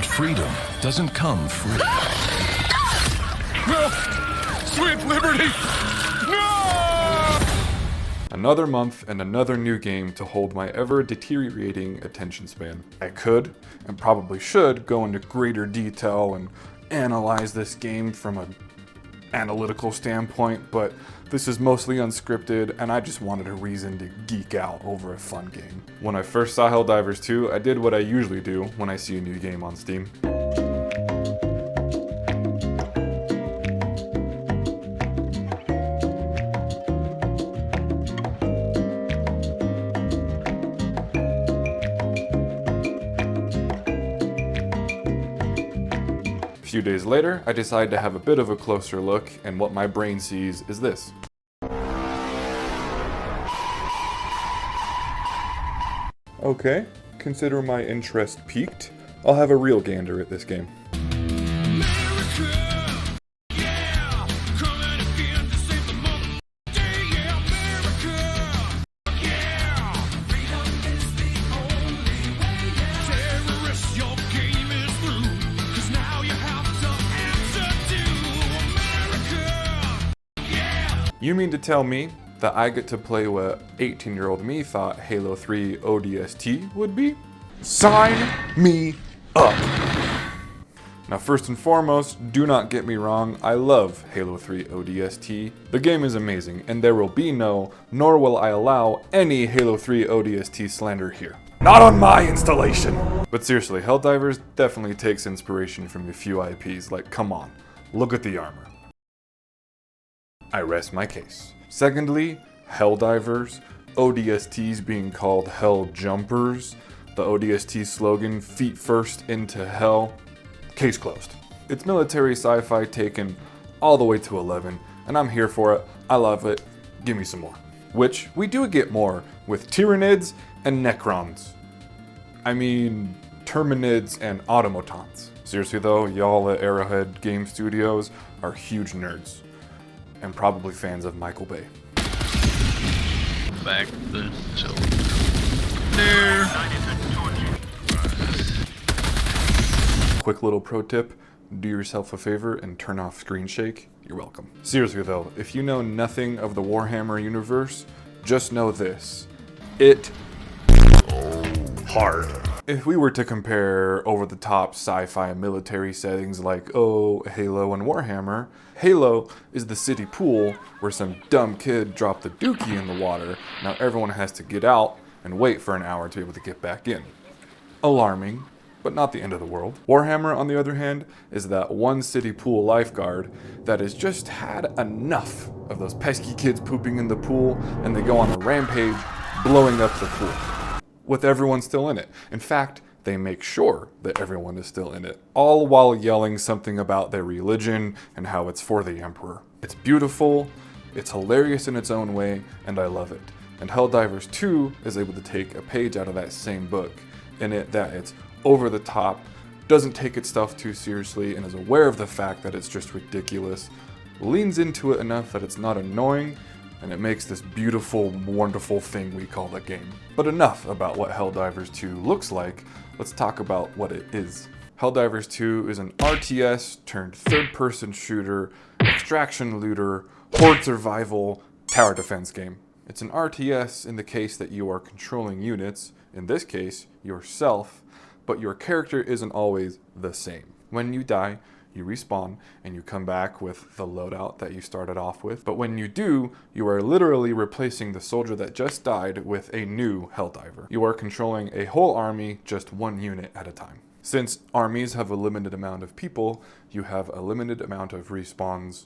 But freedom doesn't come free. No! Sweet liberty! No! Another month and another new game to hold my ever-deteriorating attention span. I could, and probably should, go into greater detail and analyze this game from an analytical standpoint, but this is mostly unscripted, and I just wanted a reason to geek out over a fun game. When I first saw Helldivers 2, I did what I usually do when I see a new game on Steam. A few days later, I decided to have a bit of a closer look, and what my brain sees is this. Okay, consider my interest piqued. I'll have a real gander at this game. You mean to tell me that I get to play what 18-year-old me thought Halo 3 ODST would be? Sign me up! Now first and foremost, do not get me wrong, I love Halo 3 ODST. The game is amazing, and there will be no, nor will I allow any Halo 3 ODST slander here. Not on my installation! But seriously, Helldivers definitely takes inspiration from a few IPs, like come on, look at the armor. I rest my case. Secondly, Helldivers, ODSTs being called Hell Jumpers, the ODST slogan, feet first into hell, case closed. It's military sci-fi taken all the way to 11, and I'm here for it, I love it, give me some more. Which we do get more with Tyranids and Necrons. I mean, Terminids and Automatons. Seriously though, y'all at Arrowhead Game Studios are huge nerds. And probably fans of Michael Bay. Back the there. Quick little pro tip, do yourself a favor and turn off screen shake. You're welcome. Seriously though, if you know nothing of the Warhammer universe, just know this. It hard. If we were to compare over-the-top sci-fi military settings like, Halo and Warhammer, Halo is the city pool where some dumb kid dropped the dookie in the water. Now everyone has to get out and wait for an hour to be able to get back in. Alarming, but not the end of the world. Warhammer, on the other hand, is that one city pool lifeguard that has just had enough of those pesky kids pooping in the pool, and they go on a rampage, blowing up the pool, with everyone still in it. In fact, they make sure that everyone is still in it, all while yelling something about their religion and how it's for the Emperor. It's beautiful, it's hilarious in its own way, and I love it. And Helldivers 2 is able to take a page out of that same book, in it that it's over the top, doesn't take its stuff too seriously, and is aware of the fact that it's just ridiculous, leans into it enough that it's not annoying, and it makes this beautiful, wonderful thing we call a game. But enough about what Helldivers 2 looks like, let's talk about what it is. Helldivers 2 is an RTS turned third-person shooter, extraction looter, horde survival, tower defense game. It's an RTS in the case that you are controlling units, in this case, yourself, but your character isn't always the same. When you die, you respawn, and you come back with the loadout that you started off with. But when you do, you are literally replacing the soldier that just died with a new Helldiver. You are controlling a whole army, just one unit at a time. Since armies have a limited amount of people, you have a limited amount of respawns,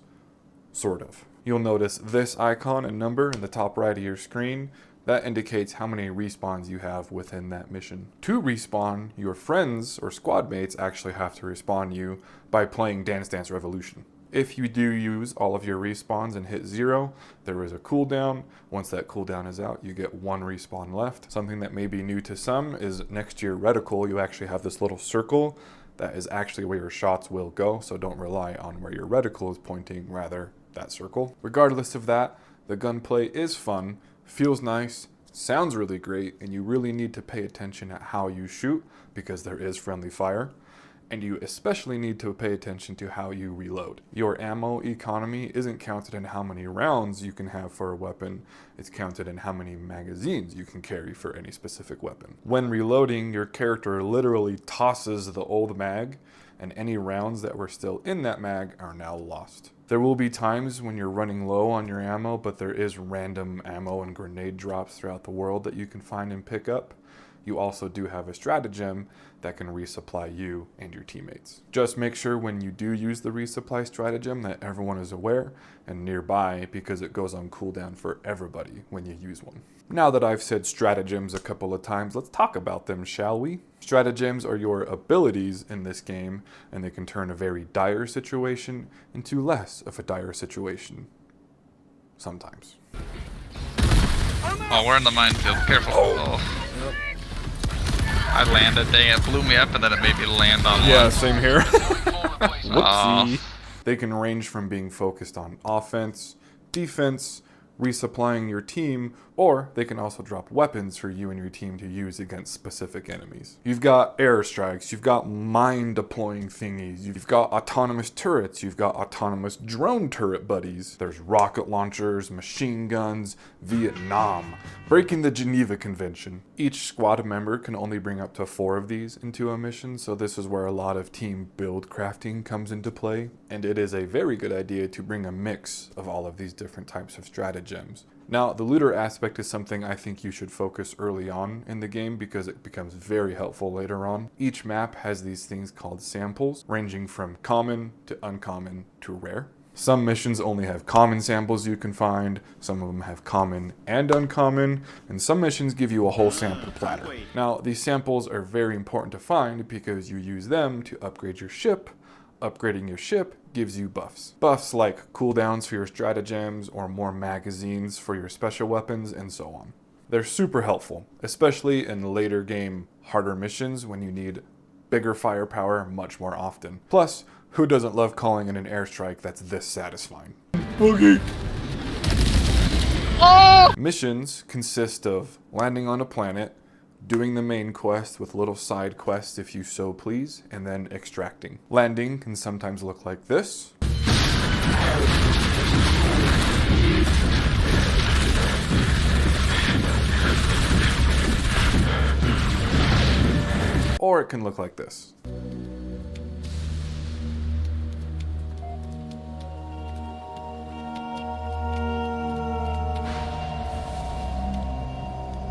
sort of. You'll notice this icon and number in the top right of your screen. That indicates how many respawns you have within that mission. To respawn, your friends or squad mates actually have to respawn you by playing Dance Dance Revolution. If you do use all of your respawns and hit 0, there is a cooldown. Once that cooldown is out, you get 1 respawn left. Something that may be new to some is next to your reticle, you actually have this little circle that is actually where your shots will go, so don't rely on where your reticle is pointing, rather that circle. Regardless of that, the gunplay is fun, feels nice, sounds really great, and you really need to pay attention at how you shoot because there is friendly fire. And you especially need to pay attention to how you reload. Your ammo economy isn't counted in how many rounds you can have for a weapon, it's counted in how many magazines you can carry for any specific weapon. When reloading, your character literally tosses the old mag, and any rounds that were still in that mag are now lost. There will be times when you're running low on your ammo, but there is random ammo and grenade drops throughout the world that you can find and pick up. You also do have a stratagem that can resupply you and your teammates. Just make sure when you do use the resupply stratagem that everyone is aware and nearby, because it goes on cooldown for everybody when you use one. Now that I've said stratagems a couple of times, let's talk about them, shall we? Stratagems are your abilities in this game, and they can turn a very dire situation into less of a dire situation. Sometimes. Oh, we're in the minefield. Careful. Oh. I landed. Dang, it blew me up and then it made me land on Yeah, one. same here. Whoopsie. They can range from being focused on offense, defense, resupplying your team, or they can also drop weapons for you and your team to use against specific enemies. You've got airstrikes, you've got mine deploying thingies, you've got autonomous turrets, you've got autonomous drone turret buddies, there's rocket launchers, machine guns, Vietnam, breaking the Geneva Convention. Each squad member can only bring up to 4 of these into a mission, so this is where a lot of team build crafting comes into play, and it is a very good idea to bring a mix of all of these different types of stratagems. Now, the looter aspect is something I think you should focus early on in the game because it becomes very helpful later on. Each map has these things called samples, ranging from common to uncommon to rare. Some missions only have common samples you can find, some of them have common and uncommon, and some missions give you a whole sample platter. Now, these samples are very important to find because you use them to upgrade your ship. Upgrading your ship gives you buffs. Buffs like cooldowns for your stratagems or more magazines for your special weapons and so on. They're super helpful, especially in later game harder missions when you need bigger firepower much more often. Plus, who doesn't love calling in an airstrike that's this satisfying? Boogie! Oh! Missions consist of landing on a planet, doing the main quest with little side quests if you so please, and then extracting. Landing can sometimes look like this. Or it can look like this.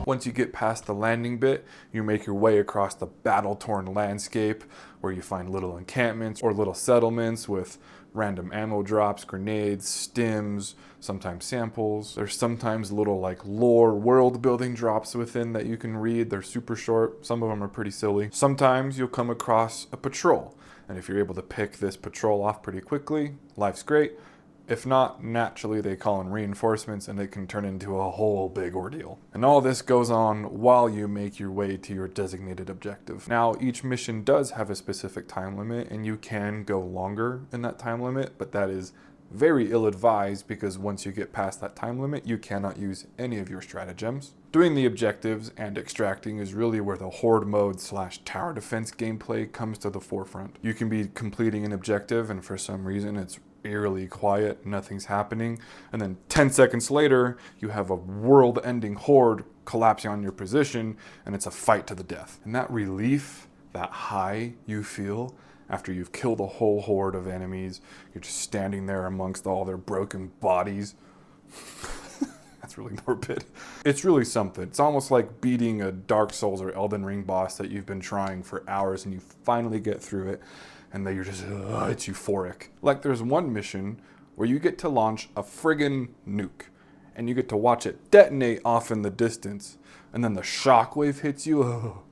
Once you get past the landing bit, you make your way across the battle-torn landscape where you find little encampments or little settlements with random ammo drops, grenades, stims, sometimes samples. There's sometimes little like lore world building drops within that you can read. They're super short. Some of them are pretty silly. Sometimes you'll come across a patrol, and if you're able to pick this patrol off pretty quickly, life's great. If not, naturally they call in reinforcements and it can turn into a whole big ordeal. And all this goes on while you make your way to your designated objective. Now, each mission does have a specific time limit and you can go longer in that time limit, but that is very ill-advised because once you get past that time limit, you cannot use any of your stratagems. Doing the objectives and extracting is really where the horde mode / tower defense gameplay comes to the forefront. You can be completing an objective and for some reason it's eerily quiet, nothing's happening, and then 10 seconds later you have a world-ending horde collapsing on your position and it's a fight to the death. And that relief, that high you feel after you've killed a whole horde of enemies, you're just standing there amongst all their broken bodies. That's really morbid. It's really something. It's almost like beating a Dark Souls or Elden Ring boss that you've been trying for hours and you finally get through it. And then you're just, it's euphoric. Like there's one mission where you get to launch a friggin' nuke and you get to watch it detonate off in the distance and then the shockwave hits you.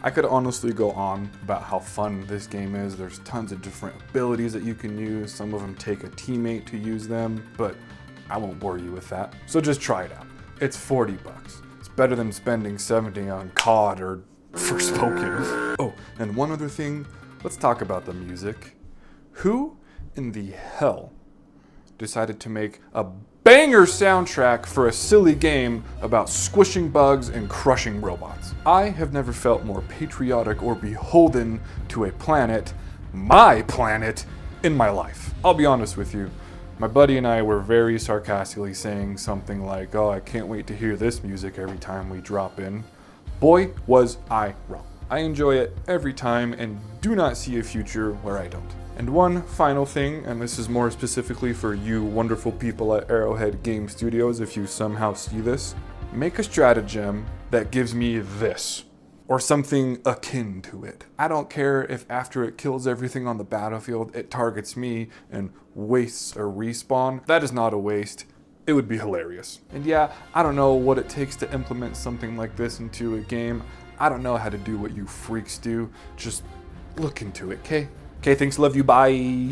I could honestly go on about how fun this game is. There's tons of different abilities that you can use. Some of them take a teammate to use them, but I won't bore you with that. So just try it out. It's $40. It's better than spending 70 on COD or Forspoken. Oh, and one other thing, let's talk about the music. Who in the hell decided to make a banger soundtrack for a silly game about squishing bugs and crushing robots. I have never felt more patriotic or beholden to a planet, my planet, in my life. I'll be honest with you. My buddy and I were very sarcastically saying something like, oh, I can't wait to hear this music every time we drop in. Boy, was I wrong. I enjoy it every time and do not see a future where I don't. And one final thing, and this is more specifically for you wonderful people at Arrowhead Game Studios, if you somehow see this, make a stratagem that gives me this, or something akin to it. I don't care if after it kills everything on the battlefield, it targets me and wastes a respawn. That is not a waste. It would be hilarious. And yeah, I don't know what it takes to implement something like this into a game. I don't know how to do what you freaks do. Just look into it, okay? Okay, thanks, love you, bye.